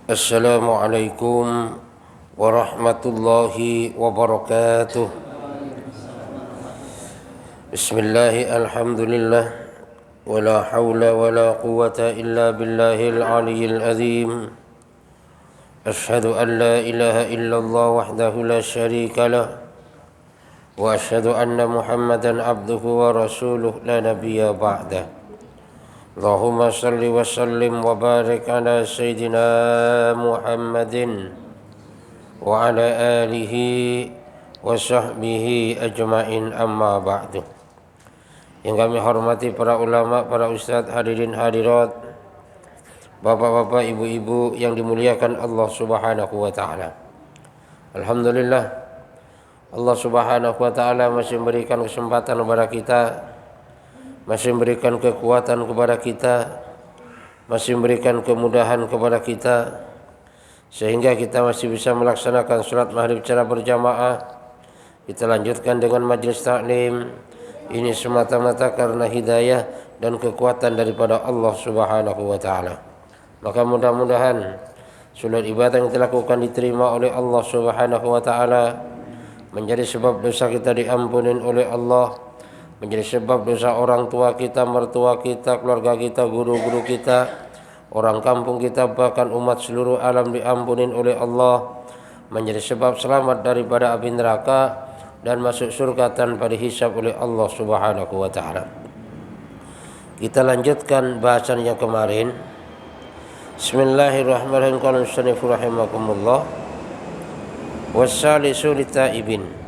Assalamualaikum warahmatullahi wabarakatuh. Bismillahi alhamdulillah. Wala hawla wala quwata illa billahil aliyyil azim. Ashhadu an la ilaha illallah wahdahu la syarika lah. Wa ashhadu anna Muhammadan abduhu wa rasuluh la nabiyya ba'dah. Allahumma salli wa sallim wa barik ala Sayyidina Muhammadin wa ala alihi wa sahbihi ajma'in, amma ba'du. Yang kami hormati para ulama, para ustadz, hadirin hadirat, bapak-bapak, ibu-ibu yang dimuliakan Allah Subhanahu wa taala. Alhamdulillah, Allah Subhanahu wa taala masih memberikan kesempatan kepada kita, masih memberikan kekuatan kepada kita, masih memberikan kemudahan kepada kita, sehingga kita masih bisa melaksanakan sholat maghrib secara berjamaah. Kita lanjutkan dengan majelis taklim. Ini semata-mata karena hidayah dan kekuatan daripada Allah Subhanahu wa taala. Maka mudah-mudahan sholat ibadah yang kita lakukan diterima oleh Allah Subhanahu wa taala, menjadi sebab dosa kita diampunin oleh Allah, menjadi sebab dosa orang tua kita, mertua kita, keluarga kita, guru-guru kita, orang kampung kita, bahkan umat seluruh alam diampunin oleh Allah, menjadi sebab selamat daripada api neraka dan masuk surga tanpa dihisab oleh Allah Subhanahu wa taala. Kita lanjutkan bahasan yang kemarin. Bismillahirrahmanirrahim. Qala musannif rahimakumullah, wassalisu litaibin.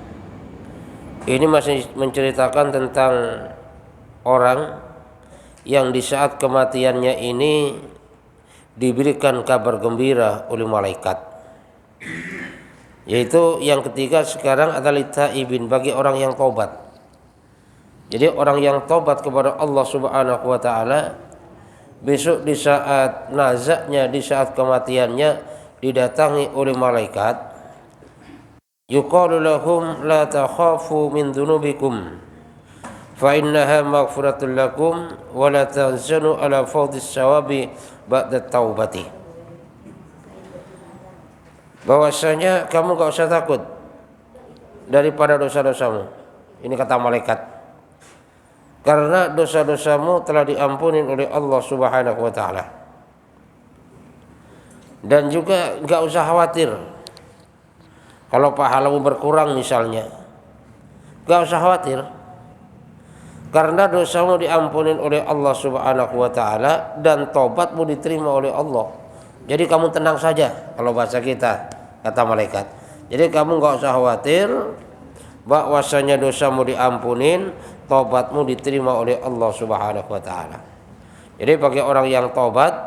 Ini masih menceritakan tentang orang yang di saat kematiannya ini diberikan kabar gembira oleh malaikat. Yaitu yang ketiga sekarang adalah taibin, bagi orang yang taubat. Jadi orang yang taubat kepada Allah Subhanahu wa taala, besok di saat nazaknya, di saat kematiannya, didatangi oleh malaikat. Yuqalu lahum la takhafu min dhunubikum fa innaha maghfiratun lakum wa la tahzanu ala fawdis sawabi ba'da taubati. Bahwasanya kamu gak usah takut daripada dosa-dosamu. Ini kata malaikat. Karena dosa-dosamu telah diampuni oleh Allah Subhanahu wa taala. Dan juga gak usah khawatir kalau pahalamu berkurang misalnya, gak usah khawatir, karena dosamu diampuni oleh Allah Subhanahu wa taala dan tobatmu diterima oleh Allah. Jadi kamu tenang saja, kalau bahasa kita, kata malaikat. Jadi kamu gak usah khawatir bahwasanya dosamu diampunin, tobatmu diterima oleh Allah Subhanahu wa taala. Jadi bagi orang yang tobat,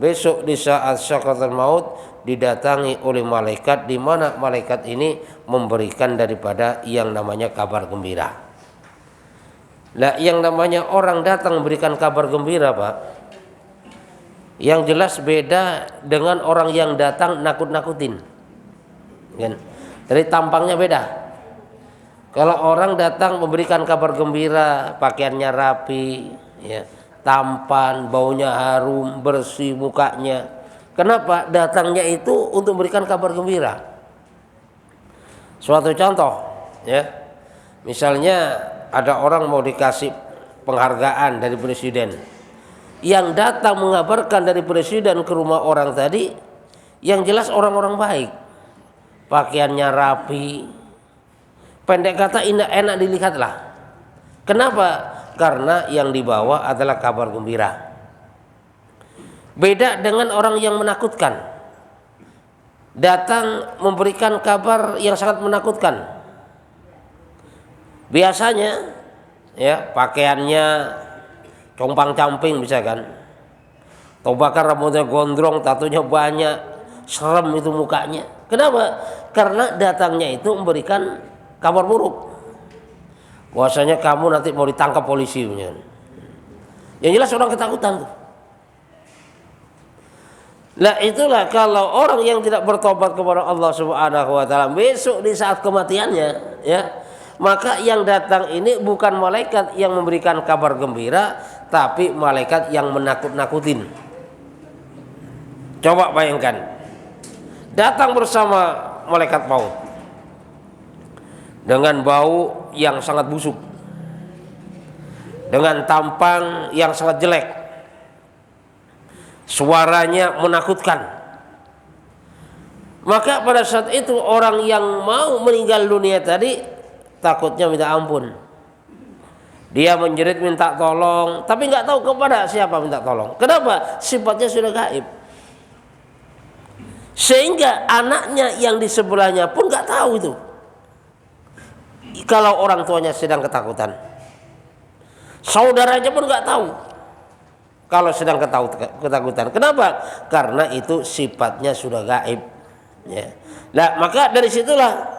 besok di saat sakaratul maut didatangi oleh malaikat, di mana malaikat ini memberikan daripada yang namanya kabar gembira. Nah, yang namanya orang datang memberikan kabar gembira, Pak, yang jelas beda dengan orang yang datang nakut-nakutin. Dari tampangnya beda. Kalau orang datang memberikan kabar gembira, pakaiannya rapi, ya, tampan, baunya harum, bersih mukanya. Kenapa? Datangnya itu untuk memberikan kabar gembira. Suatu contoh, ya, misalnya ada orang mau dikasih penghargaan dari presiden, yang datang mengabarkan dari presiden ke rumah orang tadi, yang jelas orang-orang baik, pakaiannya rapi, pendek kata enak dilihatlah. Kenapa? Karena yang dibawa adalah kabar gembira. Beda dengan orang yang menakutkan, datang memberikan kabar yang sangat menakutkan. Biasanya, ya, pakaiannya compang-camping misalkan, atau bahkan rambutnya gondrong, tatonya banyak, serem itu mukanya. Kenapa? Karena datangnya itu memberikan kabar buruk, bahwasanya kamu nanti mau ditangkap polisi. Yang jelas orang ketakutan tuh. Nah, itulah kalau orang yang tidak bertobat kepada Allah Subhanahu wa taala besok di saat kematiannya, ya, maka yang datang ini bukan malaikat yang memberikan kabar gembira, tapi malaikat yang menakut-nakutin. Coba bayangkan, datang bersama malaikat maut dengan bau yang sangat busuk, dengan tampang yang sangat jelek, suaranya menakutkan. Maka pada saat itu orang yang mau meninggal dunia tadi takutnya minta ampun. Dia menjerit minta tolong, tapi nggak tahu kepada siapa minta tolong. Kenapa? Sifatnya sudah gaib. Sehingga anaknya yang di sebelahnya pun nggak tahu itu. Kalau orang tuanya sedang ketakutan, saudaranya pun nggak tahu kalau sedang ketakutan. Kenapa? Karena itu sifatnya sudah gaib. Ya. Nah, maka dari situlah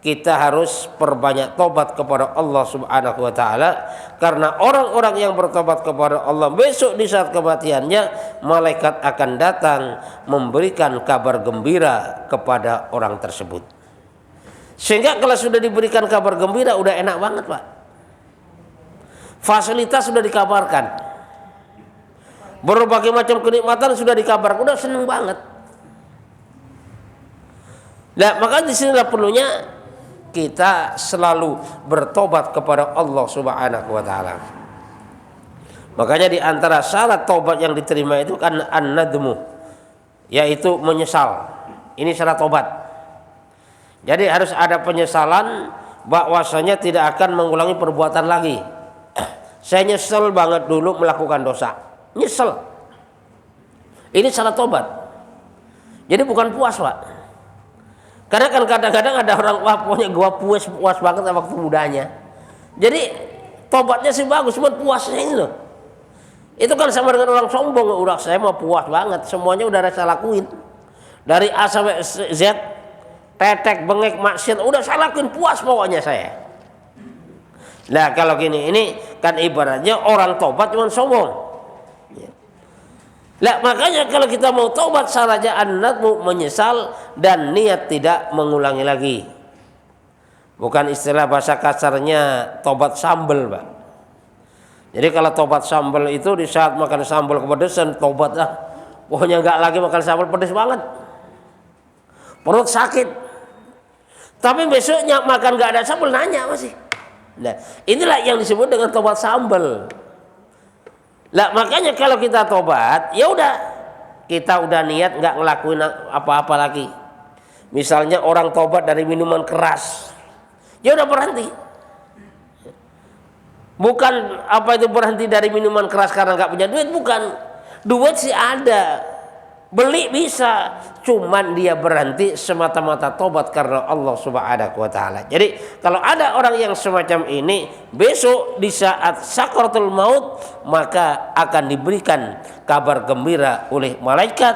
kita harus perbanyak tobat kepada Allah Subhanahu wa taala, karena orang-orang yang bertobat kepada Allah besok di saat kematiannya malaikat akan datang memberikan kabar gembira kepada orang tersebut. Sehingga kalau sudah diberikan kabar gembira udah enak banget, Pak. Fasilitas sudah dikabarkan. Berbagai macam kenikmatan sudah dikabarkan, udah seneng banget. Nah, maka disinilah perlunya kita selalu bertobat kepada Allah Subhanahu wa taala. Makanya di antara syarat tobat yang diterima itu kan an-nadmu, yaitu menyesal. Ini syarat tobat. Jadi harus ada penyesalan bahwasanya tidak akan mengulangi perbuatan lagi. Saya nyesel banget dulu melakukan dosa. Nyesel. Ini syarat tobat. Jadi bukan puas, Pak. Karena kan kadang-kadang ada orang, wah pokoknya gua puas banget sama waktu mudanya. Jadi tobatnya sih bagus, cuma puasnya ini loh. Itu kan sama dengan orang sombong, udah saya mau puas banget, semuanya udah saya lakuin. Dari A sampai Z, tetek, bengek, maksiat, udah saya lakuin, puas pokoknya saya. Nah kalau gini, ini kan ibaratnya orang tobat cuma sombong. Nah, makanya kalau kita mau taubat syaratnya an-nadmu, menyesal dan niat tidak mengulangi lagi. Bukan istilah bahasa kasarnya tobat sambel, Pak. Jadi kalau tobat sambel itu di saat makan sambal kepedesan, tobat lah. Pokoknya nggak lagi makan sambal pedes banget. Perut sakit. Tapi besoknya makan nggak ada sambal nanya masih. Nah, inilah yang disebut dengan tobat sambel. Lah makanya kalau kita tobat, ya udah kita udah niat nggak ngelakuin apa-apa lagi. Misalnya orang tobat dari minuman keras, ya udah berhenti. Bukan apa itu berhenti dari minuman keras karena nggak punya duit, bukan. Duit sih ada, beli bisa, cuman dia berhenti semata-mata tobat karena Allah Subhanahu wa taala. Jadi kalau ada orang yang semacam ini, besok di saat sakaratul maut maka akan diberikan kabar gembira oleh malaikat.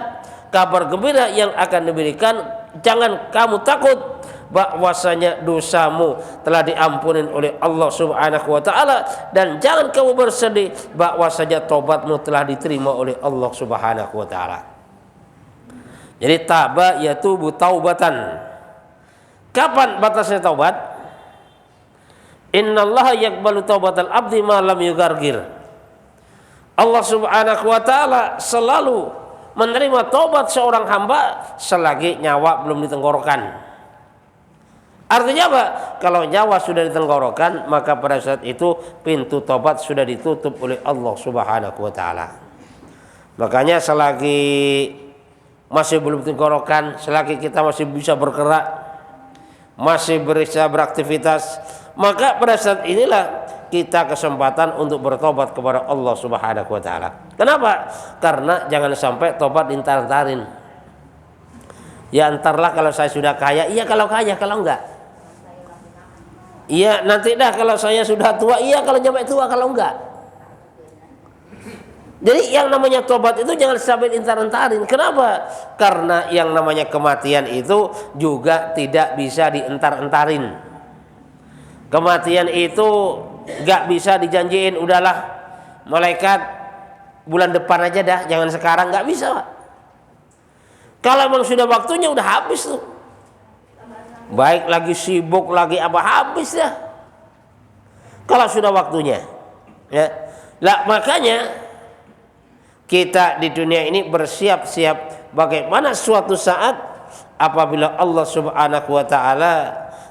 Kabar gembira yang akan diberikan, jangan kamu takut bahwasanya dosamu telah diampunin oleh Allah Subhanahu wa taala, dan jangan kamu bersedih bahwasanya tobatmu telah diterima oleh Allah Subhanahu wa taala. Jadi taba yatubu taubatan. Kapan batasnya taubat? Innallaha yaqbalu taubatal abdi ma lam yugargir. Allah Subhanahu wa taala selalu menerima taubat seorang hamba selagi nyawa belum di tenggorokan. Artinya apa? Kalau nyawa sudah di tenggorokan, maka pada saat itu pintu taubat sudah ditutup oleh Allah Subhanahu wa taala. Makanya selagi masih belum tenggorokan, selagi kita masih bisa bergerak, masih bisa beraktivitas, maka pada saat inilah kita kesempatan untuk bertobat kepada Allah Subhanahu wa taala. Kenapa? Karena jangan sampai tobat diantar-antarin. Ya antarlah kalau saya sudah kaya, iya kalau kaya, kalau enggak. Iya nanti dah kalau saya sudah tua, iya kalau nyampe tua, kalau enggak. Jadi yang namanya tobat itu jangan sampai diantar-antarin. Kenapa? Karena yang namanya kematian itu juga tidak bisa diantar-antarin. Kematian itu gak bisa dijanjiin, udahlah malaikat bulan depan aja dah, jangan sekarang, gak bisa, Pak. Kalau memang sudah waktunya udah habis tuh. Baik lagi sibuk lagi apa, habis dah. Kalau sudah waktunya, ya. Lah makanya kita di dunia ini bersiap-siap bagaimana suatu saat apabila Allah Subhanahu wa taala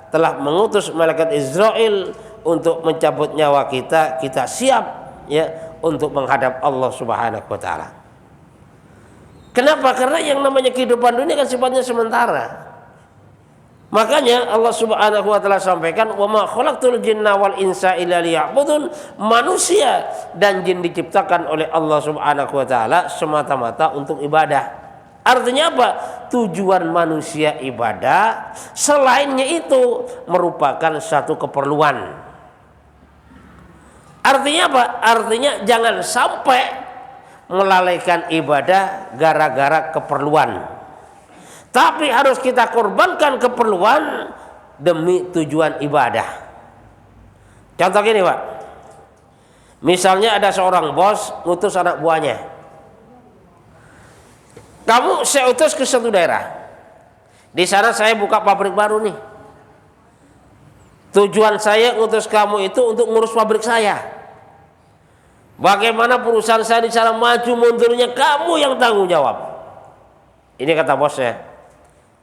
telah mengutus malaikat Israel untuk mencabut nyawa kita, kita siap ya untuk menghadap Allah Subhanahu wa taala. Kenapa? Karena yang namanya kehidupan dunia kan sifatnya sementara. Makanya Allah Subhanahu wa taala sampaikan, "Wa ma khalaqtul jinna wal insa illa liya'budun." Manusia dan jin diciptakan oleh Allah Subhanahu wa taala semata-mata untuk ibadah. Artinya apa? Tujuan manusia ibadah, selainnya itu merupakan satu keperluan. Artinya apa? Artinya jangan sampai melalaikan ibadah gara-gara keperluan. Tapi harus kita korbankan keperluan demi tujuan ibadah. Contoh gini, Pak. Misalnya ada seorang bos ngutus anak buahnya. Kamu saya utus ke suatu daerah. Di sana saya buka pabrik baru nih. Tujuan saya ngutus kamu itu untuk ngurus pabrik saya. Bagaimana perusahaan saya di sana maju mundurnya kamu yang tanggung jawab. Ini kata bosnya.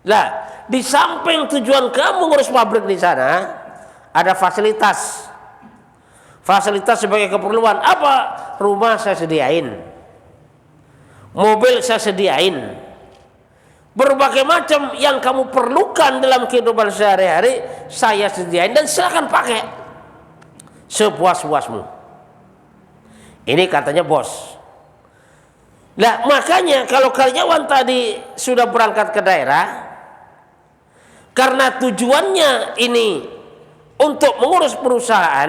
Lah, di samping tujuan kamu ngurus pabrik di sana, ada fasilitas. Fasilitas sebagai keperluan apa? Rumah saya sediain. Mobil saya sediain. Berbagai macam yang kamu perlukan dalam kehidupan sehari-hari saya sediain dan silakan pakai sepuas-puasmu. Ini katanya bos. Nah, makanya kalau karyawan tadi sudah berangkat ke daerah karena tujuannya ini untuk mengurus perusahaan,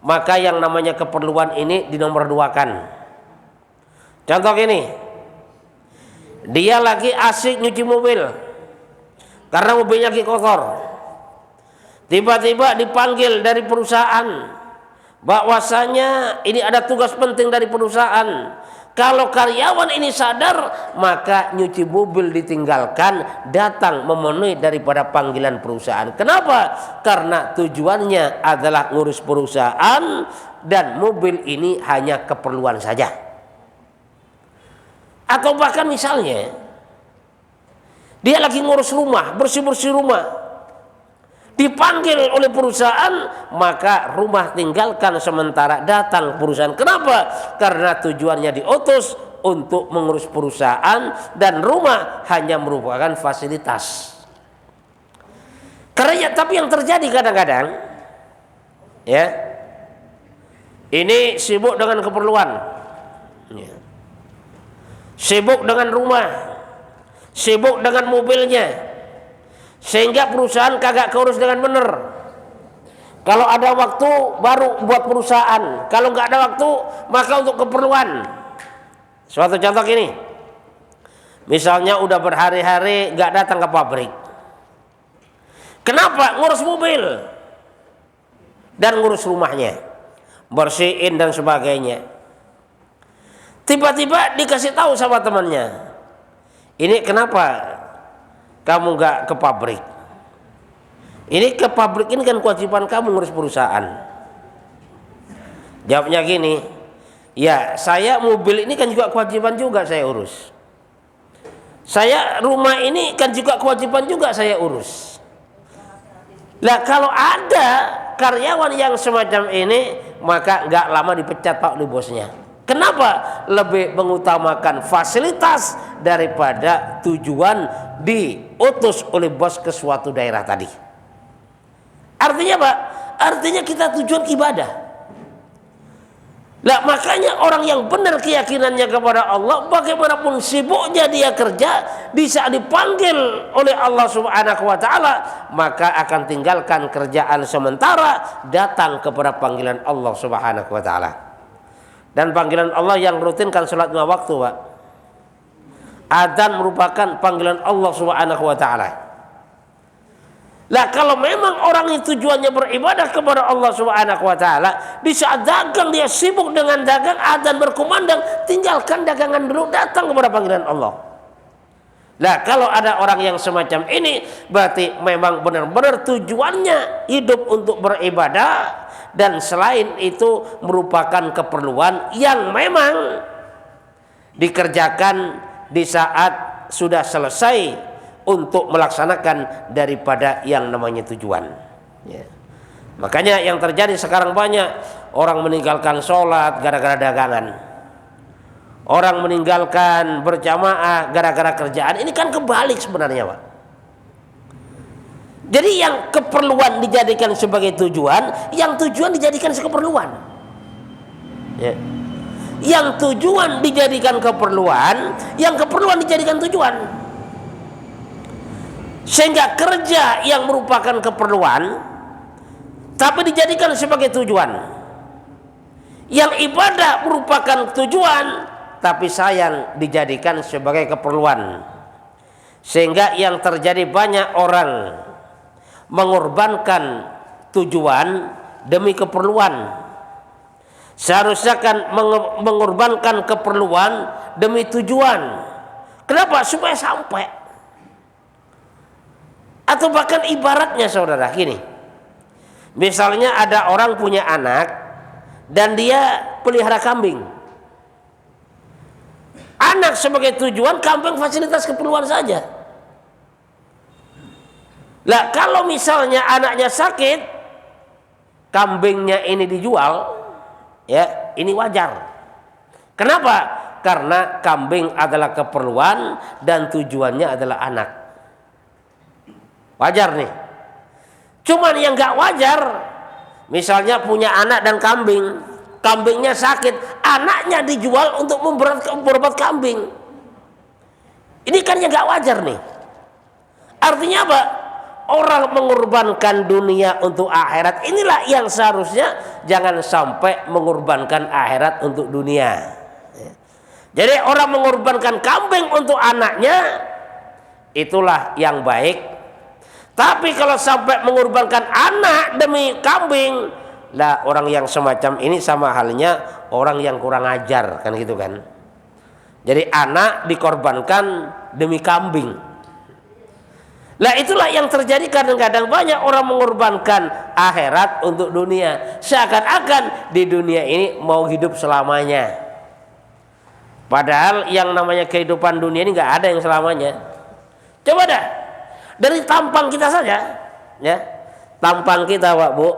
maka yang namanya keperluan ini dinomorduakan. Contoh gini, dia lagi asik nyuci mobil karena mobilnya lagi kotor. Tiba-tiba dipanggil dari perusahaan bahwasanya ini ada tugas penting dari perusahaan. Kalau karyawan ini sadar, maka nyuci mobil ditinggalkan, datang memenuhi daripada panggilan perusahaan. Kenapa? Karena tujuannya adalah ngurus perusahaan dan mobil ini hanya keperluan saja. Atau bahkan misalnya dia lagi ngurus rumah, bersih-bersih rumah, dipanggil oleh perusahaan, maka rumah tinggalkan sementara, datang perusahaan. Kenapa? Karena tujuannya diutus untuk mengurus perusahaan dan rumah hanya merupakan fasilitas. Karena tapi yang terjadi kadang-kadang ya, ini sibuk dengan keperluan ya. Sibuk dengan rumah, sibuk dengan mobilnya, sehingga perusahaan kagak keurus dengan benar. Kalau ada waktu baru buat perusahaan, kalau nggak ada waktu maka untuk keperluan. Suatu contoh gini, misalnya udah berhari-hari nggak datang ke pabrik. Kenapa? Ngurus mobil dan ngurus rumahnya, bersihin dan sebagainya. Tiba-tiba dikasih tahu sama temannya, ini kenapa kamu nggak ke pabrik? Ini ke pabrik ini kan kewajiban kamu ngurus perusahaan. Jawabnya gini, ya saya mobil ini kan juga kewajiban juga saya urus. Saya rumah ini kan juga kewajiban juga saya urus. Lah kalau ada karyawan yang semacam ini, maka nggak lama dipecat Pak oleh bosnya. Kenapa? Lebih mengutamakan fasilitas daripada tujuan diutus oleh bos ke suatu daerah tadi. Artinya apa? Artinya kita tujuan ibadah. Lah makanya orang yang benar keyakinannya kepada Allah, bagaimanapun sibuknya dia kerja, di saat dipanggil oleh Allah Subhanahu wa taala, maka akan tinggalkan kerjaan sementara, datang kepada panggilan Allah Subhanahu wa taala. Dan panggilan Allah yang rutinkan salat 5 waktu, Pak. Adzan merupakan panggilan Allah Subhanahu wa taala. Lah kalau memang orang itu tujuannya beribadah kepada Allah Subhanahu wa taala, di saat dagang dia sibuk dengan dagang, adzan berkumandang, tinggalkan dagangan dulu, datang kepada panggilan Allah. Lah kalau ada orang yang semacam ini, berarti memang benar-benar tujuannya hidup untuk beribadah, dan selain itu merupakan keperluan yang memang dikerjakan di saat sudah selesai untuk melaksanakan daripada yang namanya tujuan. Ya. Makanya yang terjadi sekarang banyak orang meninggalkan sholat gara-gara dagangan, orang meninggalkan berjamaah gara-gara kerjaan. Ini kan kebalik sebenarnya, Pak. Jadi yang keperluan dijadikan sebagai tujuan, yang tujuan dijadikan sebagai keperluan. Ya. Yang tujuan dijadikan keperluan, yang keperluan dijadikan tujuan. Sehingga kerja yang merupakan keperluan tapi dijadikan sebagai tujuan. Yang ibadah merupakan tujuan tapi sayang dijadikan sebagai keperluan. Sehingga yang terjadi banyak orang mengorbankan tujuan demi keperluan. Seharusnya kan mengorbankan keperluan demi tujuan. Kenapa? Supaya sampai. Atau bahkan ibaratnya saudara gini. Misalnya ada orang punya anak dan dia pelihara kambing. Anak sebagai tujuan, kambing fasilitas keperluan saja. Lah kalau misalnya anaknya sakit, kambingnya ini dijual, ya ini wajar. Kenapa? Karena kambing adalah keperluan dan tujuannya adalah anak. Wajar nih. Cuman yang gak wajar, misalnya punya anak dan kambing, kambingnya sakit, anaknya dijual untuk berobat kambing. Ini kan yang gak wajar nih. Artinya apa? Orang mengorbankan dunia untuk akhirat, inilah yang seharusnya jangan sampai mengorbankan akhirat untuk dunia. Jadi orang mengorbankan kambing untuk anaknya, itulah yang baik. Tapi kalau sampai mengorbankan anak demi kambing, lah orang yang semacam ini sama halnya orang yang kurang ajar, kan gitu kan. Jadi anak dikorbankan demi kambing. Lah itulah yang terjadi kadang-kadang, banyak orang mengorbankan akhirat untuk dunia. Seakan-akan di dunia ini mau hidup selamanya. Padahal yang namanya kehidupan dunia ini nggak ada yang selamanya. Coba dah. Dari tampang kita saja, ya, tampang kita, Pak Bu,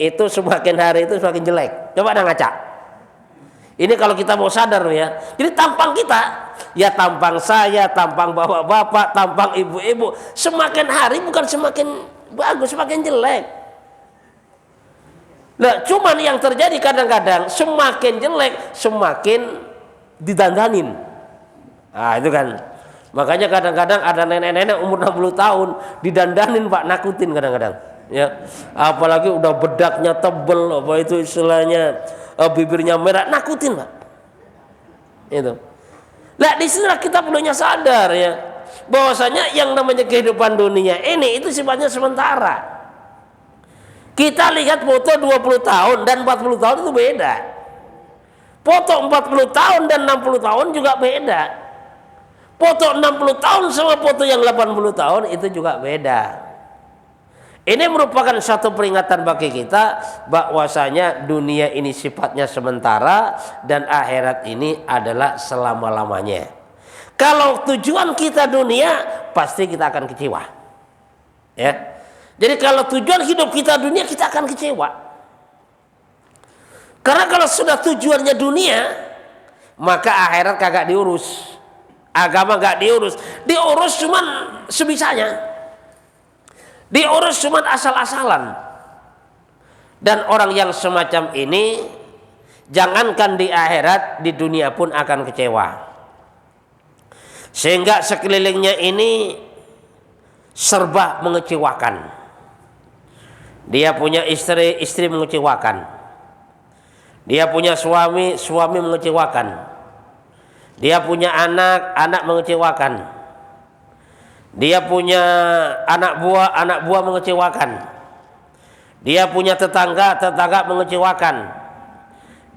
itu semakin hari itu semakin jelek. Coba dah ngaca. Ini kalau kita mau sadar ya. Jadi tampang kita, ya tampang saya, tampang bapak-bapak, tampang ibu-ibu, semakin hari bukan semakin bagus, semakin jelek. Nah, cuman yang terjadi kadang-kadang semakin jelek, semakin didandanin. Nah, itu kan. Makanya kadang-kadang ada nenek-nenek umur 60 tahun didandanin, Pak, nakutin kadang-kadang. Ya, apalagi udah bedaknya tebel, apa itu istilahnya, bibirnya merah, nakutin, Pak. Itu. Nah, di sinilah kita perlunya sadar ya, bahwasanya yang namanya kehidupan dunia ini itu sifatnya sementara. Kita lihat foto 20 tahun dan 40 tahun itu beda. Foto 40 tahun dan 60 tahun juga beda. Foto 60 tahun sama foto yang 80 tahun itu juga beda. Ini merupakan satu peringatan bagi kita bahwasanya dunia ini sifatnya sementara dan akhirat ini adalah selama-lamanya. Kalau tujuan kita dunia, pasti kita akan kecewa. Ya. Jadi kalau tujuan hidup kita dunia, kita akan kecewa. Karena kalau sudah tujuannya dunia, maka akhirat kagak diurus. Agama gak diurus, diurus cuman sebisanya, diurus cuman asal-asalan. Dan orang yang semacam ini, jangankan di akhirat, di dunia pun akan kecewa. Sehingga sekelilingnya ini serba mengecewakan. Dia punya istri, istri mengecewakan. Dia punya suami, suami mengecewakan. Dia punya anak, anak mengecewakan. Dia punya anak buah mengecewakan. Dia punya tetangga, tetangga mengecewakan.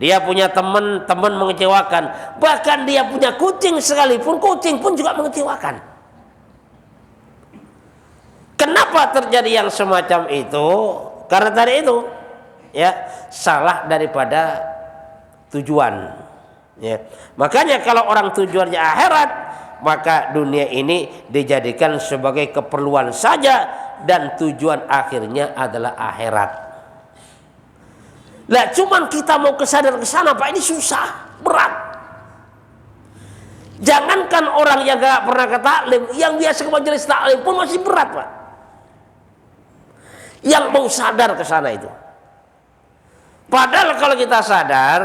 Dia punya teman, teman mengecewakan. Bahkan dia punya kucing sekalipun, kucing pun juga mengecewakan. Kenapa terjadi yang semacam itu? Karena tadi itu, ya, salah daripada tujuan. Ya. Makanya kalau orang tujuannya akhirat, maka dunia ini dijadikan sebagai keperluan saja dan tujuan akhirnya adalah akhirat. Lah cuman kita mau kesadaran ke sana Pak, ini susah, berat. Jangankan orang yang gak pernah ke taklim, yang biasa ke majelis taklim pun masih berat Pak. Yang mau sadar ke sana itu. Padahal kalau kita sadar,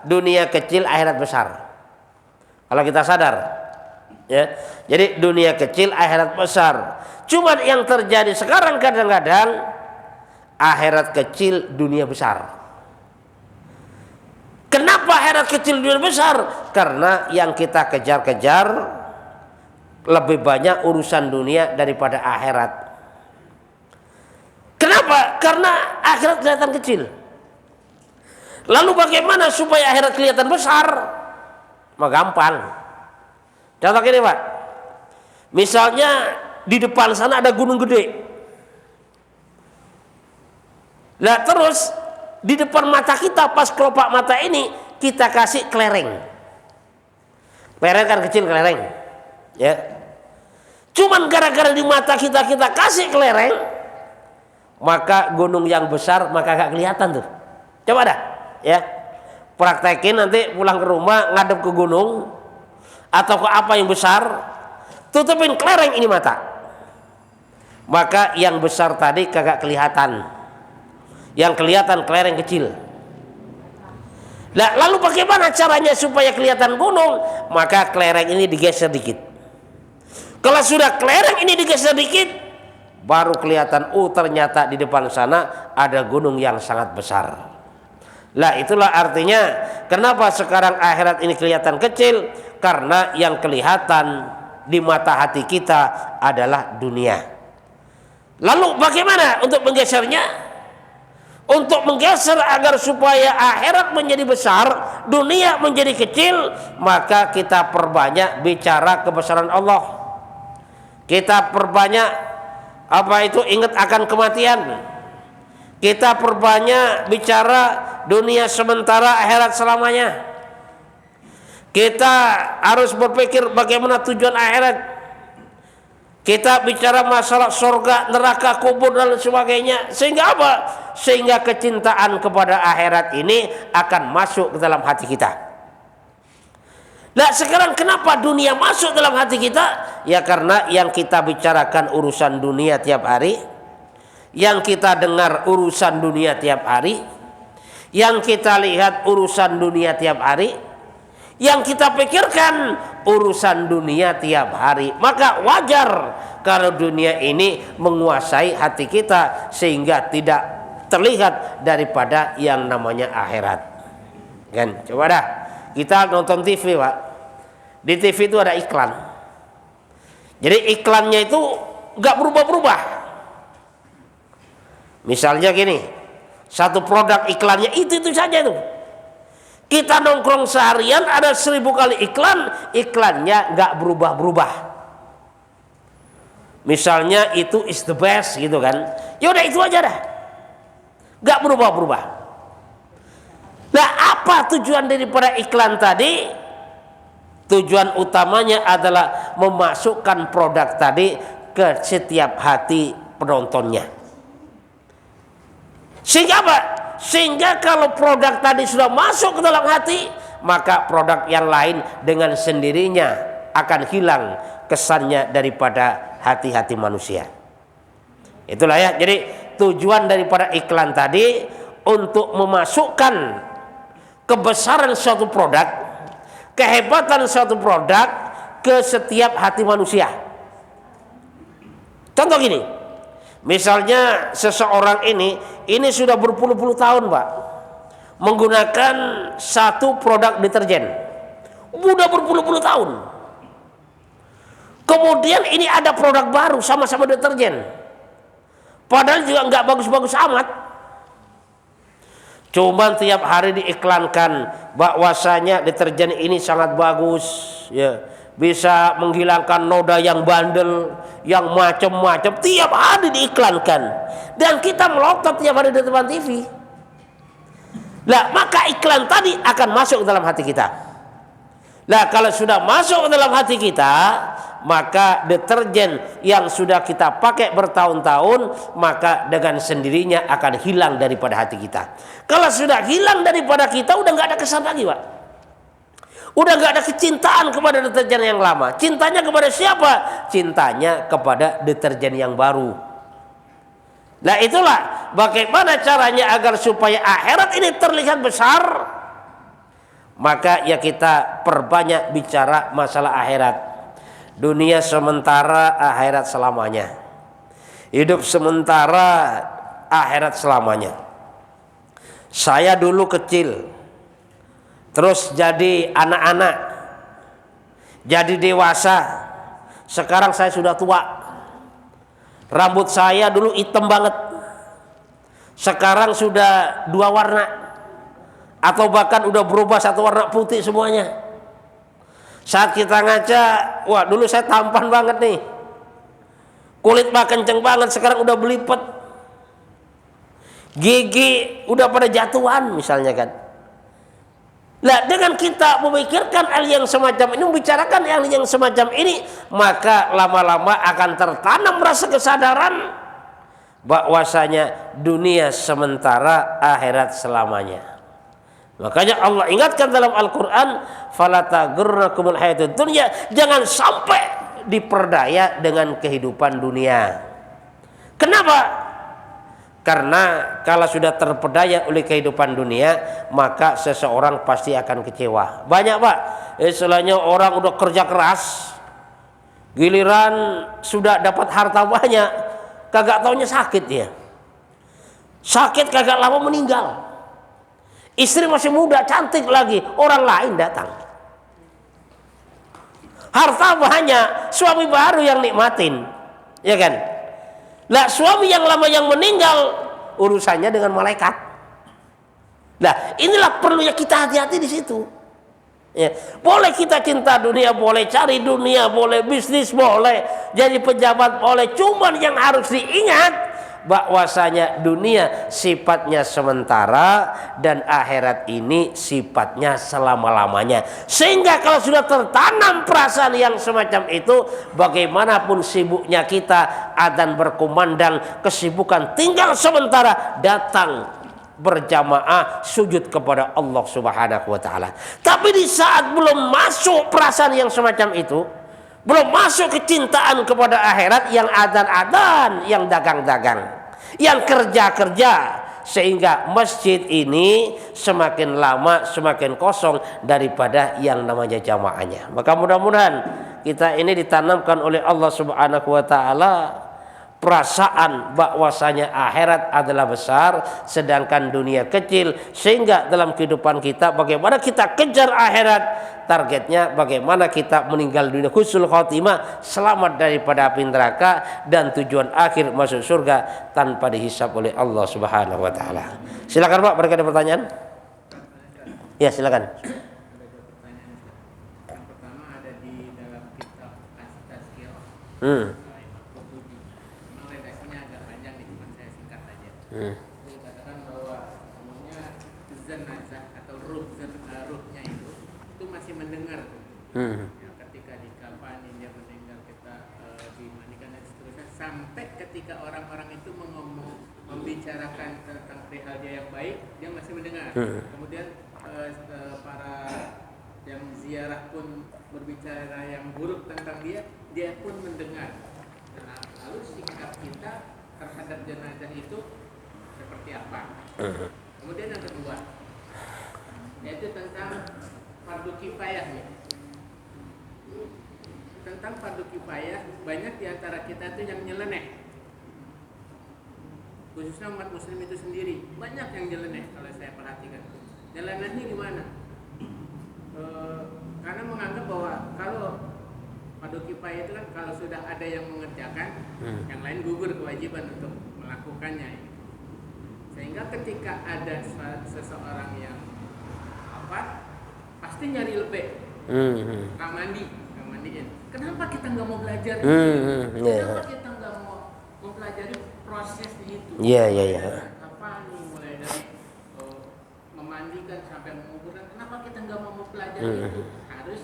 dunia kecil akhirat besar. Kalau kita sadar, ya. Jadi dunia kecil akhirat besar. Cuman yang terjadi sekarang kadang-kadang akhirat kecil dunia besar. Kenapa akhirat kecil dunia besar? Karena yang kita kejar-kejar lebih banyak urusan dunia daripada akhirat. Kenapa? Karena akhirat kelihatan kecil. Lalu bagaimana supaya akhirat kelihatan besar? Mah gampang. Contoh gini Pak. Misalnya di depan sana ada gunung gede. Nah terus di depan mata kita pas kelopak mata ini kita kasih kelereng. Kelereng kan kecil kelereng. Ya. Cuman gara-gara di mata kita kasih kelereng, maka gunung yang besar maka gak kelihatan tuh. Coba dah. Ya, praktekin nanti pulang ke rumah ngadep ke gunung atau ke apa yang besar, tutupin kelereng ini mata, maka yang besar tadi kagak kelihatan, yang kelihatan kelereng kecil. Nah, lalu bagaimana caranya supaya kelihatan gunung? Maka kelereng ini digeser dikit. Kalau sudah kelereng ini digeser dikit, baru kelihatan, oh ternyata di depan sana ada gunung yang sangat besar. Lah itulah artinya kenapa sekarang akhirat ini kelihatan kecil, karena yang kelihatan di mata hati kita adalah dunia. Lalu bagaimana untuk menggesernya? Untuk menggeser agar supaya akhirat menjadi besar, dunia menjadi kecil, maka kita perbanyak bicara kebesaran Allah. Kita perbanyak ingat akan kematian. Kita perbanyak bicara dunia sementara, akhirat selamanya. Kita harus berpikir bagaimana tujuan akhirat. Kita bicara masalah surga, neraka, kubur dan sebagainya. Sehingga apa? Sehingga kecintaan kepada akhirat ini akan masuk ke dalam hati kita. Nah sekarang kenapa dunia masuk dalam hati kita? Ya karena yang kita bicarakan urusan dunia tiap hari, yang kita dengar urusan dunia tiap hari, yang kita lihat urusan dunia tiap hari, yang kita pikirkan urusan dunia tiap hari. Maka wajar kalau dunia ini menguasai hati kita sehingga tidak terlihat daripada yang namanya akhirat. Kan? Coba dah kita nonton TV Pak. Di TV itu ada iklan. Jadi iklannya itu nggak berubah-berubah. Misalnya gini, satu produk iklannya itu saja itu. Kita nongkrong seharian ada 1000 kali iklan, iklannya nggak berubah-berubah. Misalnya itu is the best gitu kan, ya udah itu aja dah, nggak berubah-berubah. Nah apa tujuan daripada iklan tadi? Tujuan utamanya adalah memasukkan produk tadi ke setiap hati penontonnya. Sehingga apa? Sehingga kalau produk tadi sudah masuk ke dalam hati, maka produk yang lain dengan sendirinya akan hilang kesannya daripada hati-hati manusia. Itulah ya. Jadi tujuan daripada iklan tadi untuk memasukkan kebesaran suatu produk, kehebatan suatu produk ke setiap hati manusia. Contoh gini, misalnya seseorang ini sudah berpuluh-puluh tahun Pak menggunakan satu produk deterjen, udah berpuluh-puluh tahun. Kemudian ini ada produk baru sama-sama deterjen, padahal juga nggak bagus-bagus amat. Cuman tiap hari diiklankan bahwasanya deterjen ini sangat bagus, ya, bisa menghilangkan noda yang bandel, yang macam-macam, tiap hari diiklankan. Dan kita melotot tiap hari di depan TV. Nah, maka iklan tadi akan masuk dalam hati kita. Nah, kalau sudah masuk ke dalam hati kita, maka deterjen yang sudah kita pakai bertahun-tahun, maka dengan sendirinya akan hilang daripada hati kita. Kalau sudah hilang daripada kita, udah nggak ada kesan lagi, Pak. Udah nggak ada kecintaan kepada deterjen yang lama. Cintanya kepada siapa? Cintanya kepada deterjen yang baru. Nah, itulah bagaimana caranya agar supaya akhirat ini terlihat besar. Maka ya kita perbanyak bicara masalah akhirat. Dunia sementara, akhirat selamanya. Hidup sementara, akhirat selamanya. Saya dulu kecil, terus jadi anak-anak, jadi dewasa. Sekarang saya sudah tua. Rambut saya dulu hitam banget, sekarang sudah 2 warna, atau bahkan udah berubah 1 warna putih semuanya. Saat kita ngaca, wah dulu saya tampan banget nih, kulit mah kenceng banget, sekarang udah belipet, gigi udah pada jatuhan misalnya kan. Nah, dengan kita memikirkan hal yang semacam ini, membicarakan hal yang semacam ini, maka lama-lama akan tertanam rasa kesadaran bahwasanya dunia sementara, akhirat selamanya. Makanya Allah ingatkan dalam Al-Quran, fala taghurrakumul hayatud dunya, jangan sampai diperdaya dengan kehidupan dunia. Kenapa? Karena kalau sudah terpedaya oleh kehidupan dunia, maka seseorang pasti akan kecewa. Banyak, Pak, istilahnya orang udah kerja keras, giliran sudah dapat harta banyak, kagak taunya sakit dia. Sakit kagak lama meninggal. Istri masih muda, cantik lagi, orang lain datang. Harta banyak, suami baru yang nikmatin, ya kan? Nah, suami yang lama yang meninggal, urusannya dengan malaikat. Nah, inilah perlunya kita hati-hati di situ. Ya, boleh kita cinta dunia, boleh cari dunia, boleh bisnis, boleh jadi pejabat, boleh. Cuman yang harus diingat bahwasanya dunia sifatnya sementara dan akhirat ini sifatnya selama-lamanya. Sehingga kalau sudah tertanam perasaan yang semacam itu, bagaimanapun sibuknya kita, adzan berkumandang, kesibukan tinggal sementara, datang berjamaah sujud kepada Allah Subhanahu wa taala. Tapi di saat belum masuk perasaan yang semacam itu, belum masuk kecintaan kepada akhirat, yang adzan-adzan, yang dagang-dagang, yang kerja-kerja, sehingga masjid ini semakin lama semakin kosong daripada yang namanya jamaahnya. Maka mudah-mudahan kita ini ditanamkan oleh Allah Subhanahu wa taala perasaan bahwasanya akhirat adalah besar sedangkan dunia kecil, sehingga dalam kehidupan kita bagaimana kita kejar akhirat, targetnya bagaimana kita meninggal dunia husnul khotimah, selamat daripada api neraka, dan tujuan akhir masuk surga tanpa dihisab oleh Allah Subhanahu wa taala. Silakan, Pak, barangkali ada pertanyaan? Ya, silakan. Yang pertama ada di dalam kitab At-Tazkirah. Memang redaksinya agak panjang nih, cuma saya singkat aja. Dikatakan bahwa umumnya zanazah atau ruhnya itu masih mendengar. Ya, ketika di kafani dia meninggal, kita dimandikan dan seterusnya, sampai ketika orang-orang itu membicarakan tentang perihal dia yang baik, dia masih mendengar. Kemudian para yang ziarah pun berbicara yang buruk tentang dia pun mendengar. Nah, lalu sikap kita terhadap jenazah itu seperti apa? Kemudian yang kedua, yaitu tentang fardu kifayah. Tentang fardu kifayah, banyak di antara kita itu yang nyeleneh. Khususnya umat muslim itu sendiri, banyak yang nyeleneh kalau saya perhatikan. Nyelenehnya gimana? Karena menganggap bahwa kalau fardu kifayah itu kan kalau sudah ada yang mengerjakan, yang lain gugur kewajiban untuk melakukannya. Sehingga ketika ada seseorang yang pasti nyari lebih, mandiin. Kenapa kita nggak mau belajar? Kenapa kita nggak mau mempelajari proses itu? Apa nih, mulai dari memandikan sampai menguburkan? Kenapa kita nggak mau mempelajari itu? Harus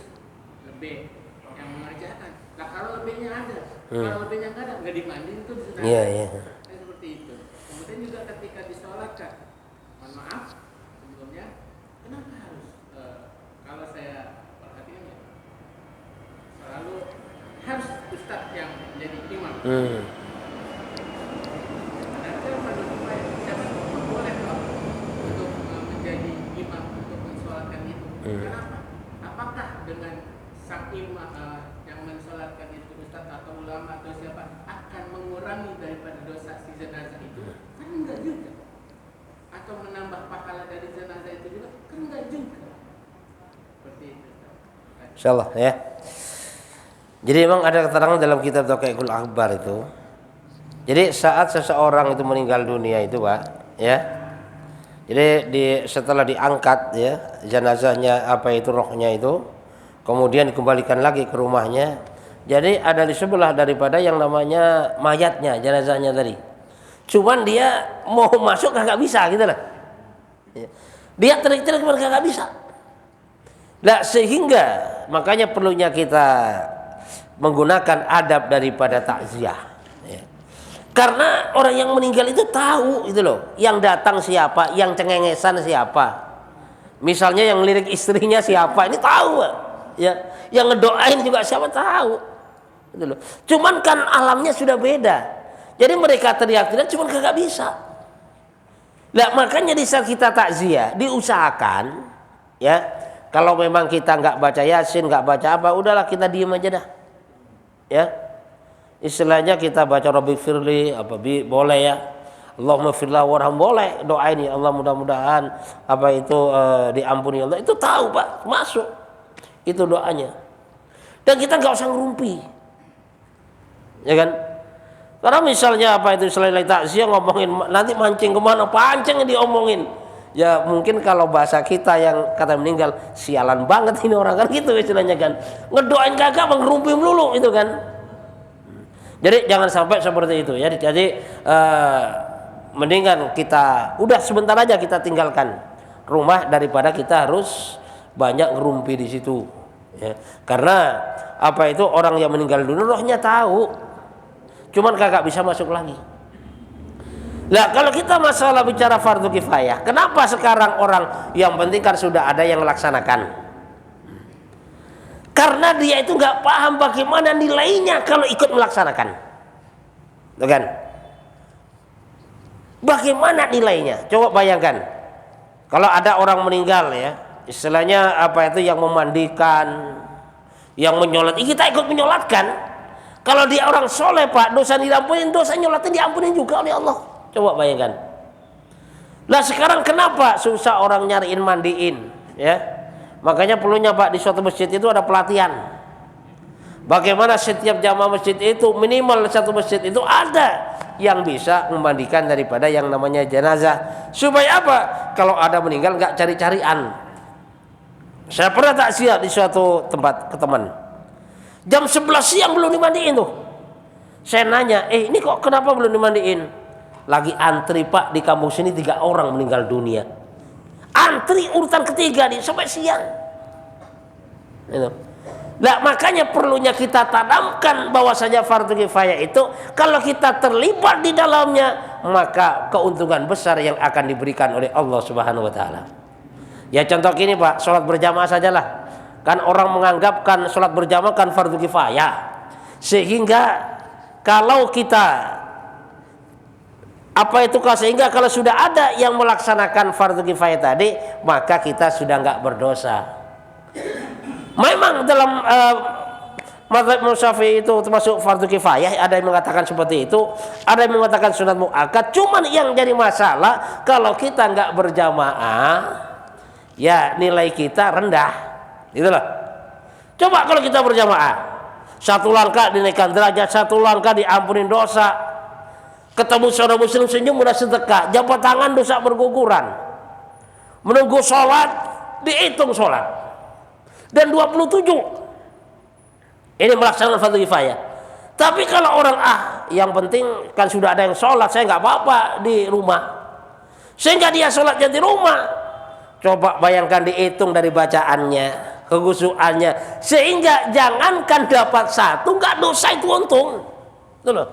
Kalau udah yang nggak dimandiin tuh jenazah. Iya. Seperti itu. Kemudian juga ketika disolatkan, mohon maaf sebelumnya, kenapa harus kalau saya perhatikan ya, selalu harus ustadz yang menjadi imam. Siapa boleh untuk menjadi imam untuk mensolatkan itu. Kenapa? Apakah dengan sang imam yang mensolatkan itu ustadz atau ulama atau siapa akan mengurangi daripada dosa si jenazah itu? Kan enggak juga. Atau menambah pahala dari jenazah itu juga? Kan enggak juga. Seperti itu. Insyaallah ya. Jadi memang ada keterangan dalam kitab Taqaiqul Akhbar itu. Jadi saat seseorang itu meninggal dunia itu, Pak, ya. Jadi setelah diangkat ya jenazahnya rohnya itu, kemudian dikembalikan lagi ke rumahnya. Jadi ada di sebelah daripada yang namanya mayatnya, jenazahnya tadi. Cuman dia mau masuk kagak bisa gitu lah. Dia terik-terik kagak bisa. Nah, sehingga makanya perlunya kita menggunakan adab daripada takziah. Ya. Karena orang yang meninggal itu tahu itu loh, yang datang siapa, yang cengengesan siapa. Misalnya yang lirik istrinya siapa, ini tahu, ya. Yang ngedoain juga siapa tahu. Gitu loh. Cuman kan alamnya sudah beda. Jadi mereka teriak-teriak cuman kagak bisa. Nah, makanya di saat kita takziah diusahakan ya, kalau memang kita nggak baca Yasin, nggak baca apa, udahlah kita diem aja dah. Ya. Istilahnya kita baca Rabbi firli boleh ya. Allahumma firlah warham boleh, doa ini Allah mudah-mudahan diampuni Allah. Itu tahu, Pak, masuk. Itu doanya. Dan kita nggak usah ngerumpi. Ya kan? Karena misalnya selain takziah ngomongin nanti mancing kemana, pancing diomongin. Ya mungkin kalau bahasa kita yang kata meninggal, sialan banget ini orang kan gitu istilahnya kan. Ngedoain kagak mengerumpi melulu itu kan. Jadi jangan sampai seperti itu ya. Jadi mendingan kita udah sebentar aja kita tinggalkan rumah daripada kita harus banyak ngerumpi di situ. Ya. Karena orang yang meninggal dulu rohnya tahu, cuman kagak bisa masuk lagi. Nah kalau kita masalah bicara fardu kifayah, kenapa sekarang orang yang penting kan sudah ada yang melaksanakan? Karena dia itu nggak paham bagaimana nilainya kalau ikut melaksanakan, tuh kan? Bagaimana nilainya? Coba bayangkan, kalau ada orang meninggal ya, istilahnya yang memandikan, yang menyolat, kita ikut menyolatkan. Kalau dia orang soleh, Pak, dosa diampunin, dosa nyolatnya diampunin juga oleh Allah. Coba bayangkan. Nah sekarang kenapa susah orang nyariin mandiin, ya? Makanya perlunya, Pak, di suatu masjid itu ada pelatihan. Bagaimana setiap jamaah masjid itu minimal satu masjid itu ada yang bisa memandikan daripada yang namanya jenazah. Supaya apa? Kalau ada meninggal nggak cari-carian. Saya pernah takziah di suatu tempat ke teman. Jam 11 siang belum dimandiin tuh. Saya nanya, ini kok kenapa belum dimandiin? Lagi antri, Pak, di kampung sini 3 orang meninggal dunia. Antri urutan ketiga nih sampai siang. Nah makanya perlunya kita tanamkan bahwasanya fardu kifayah itu kalau kita terlibat di dalamnya maka keuntungan besar yang akan diberikan oleh Allah Subhanahu Wa Taala. Ya contoh gini, Pak, sholat berjamaah sajalah. Kan orang menganggapkan sholat berjamaah kan fardu kifayah, sehingga kalau kita sehingga kalau sudah ada yang melaksanakan fardu kifayah tadi, maka kita sudah nggak berdosa. Memang dalam mazhab Syafi'i itu termasuk fardu kifayah, ada yang mengatakan seperti itu, ada yang mengatakan sunat muakkad. Cuman yang jadi masalah kalau kita nggak berjamaah, ya nilai kita rendah, itulah. Coba kalau kita berjamaah, 1 langkah dinaikkan derajat, 1 langkah diampunin dosa. Ketemu saudara muslim senyum udah sedekah, jabat tangan dosa berguguran. Menunggu sholat dihitung sholat. Dan 27 ini melaksanakan fardu kifayah. Tapi kalau orang yang penting kan sudah ada yang sholat, saya nggak apa-apa di rumah, sehingga dia sholatnya di rumah. Coba bayangkan dihitung dari bacaannya, kegusuannya, sehingga jangankan dapat satu nggak dosa itu untung. Tuh loh.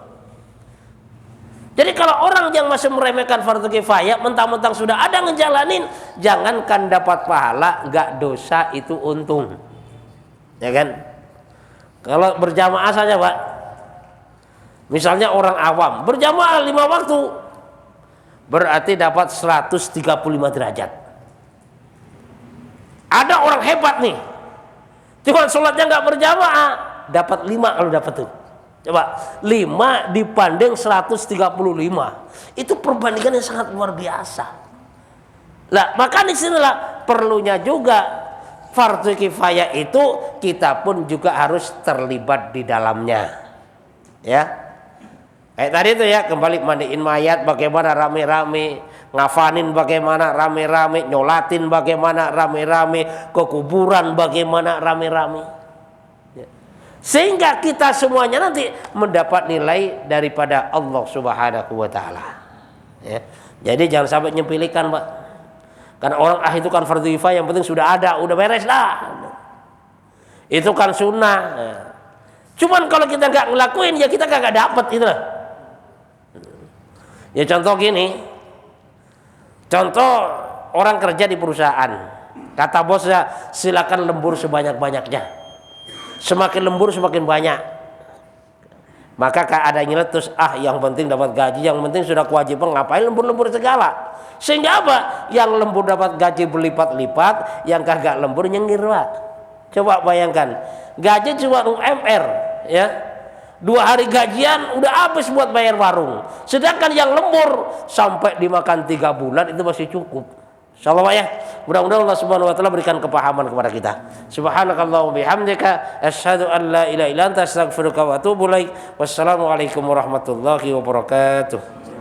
Jadi kalau orang yang masih meremehkan fardu kifayah, mentang-mentang sudah ada ngejalanin, jangankan dapat pahala, nggak dosa itu untung, ya kan? Kalau berjamaah saja Pak, misalnya orang awam berjamaah 5 waktu, berarti dapat 135 derajat. Ada orang hebat nih, cuma sholatnya nggak berjamaah, dapat 5 kalau dapat tuh. Coba 5 dibanding 135, itu perbandingan yang sangat luar biasa. Lah maka disinilah perlunya juga fardu kifayah itu kita pun juga harus terlibat di dalamnya, ya. Kayak tadi itu ya, kembali mandiin mayat bagaimana rame-rame, ngafanin bagaimana rame-rame, nyolatin bagaimana rame-rame, ke kuburan bagaimana rame-rame. Sehingga kita semuanya nanti mendapat nilai daripada Allah Subhanahu wa taala. Ya. Jadi jangan sampai nyempilikan, Pak. Karena orang itu kan fardu kifayah, yang penting sudah ada, udah beres dah. Itu kan sunnah. Ya. Cuman kalau kita nggak ngelakuin ya kita nggak dapat itu. Ya contoh gini. Contoh orang kerja di perusahaan. Kata bosnya, silakan lembur sebanyak-banyaknya. Semakin lembur semakin banyak. Maka ada yang nyeletus, yang penting dapat gaji, yang penting sudah kewajiban, ngapain lembur-lembur segala. Sehingga apa? Yang lembur dapat gaji berlipat-lipat, yang kagak lembur nyengir, Pak. Coba bayangkan, gaji cuma UMR, ya. 2 hari gajian udah habis buat bayar warung. Sedangkan yang lembur sampai dimakan 3 bulan itu masih cukup. Insyaallah ya. Mudah-mudahan Allah Subhanahu wa taala berikan kepahaman kepada kita. Subhanakallahumma bihamdika asyhadu an la ilaha illa anta astaghfiruka wa atubu ilaik. Wassalamualaikum warahmatullahi wabarakatuh.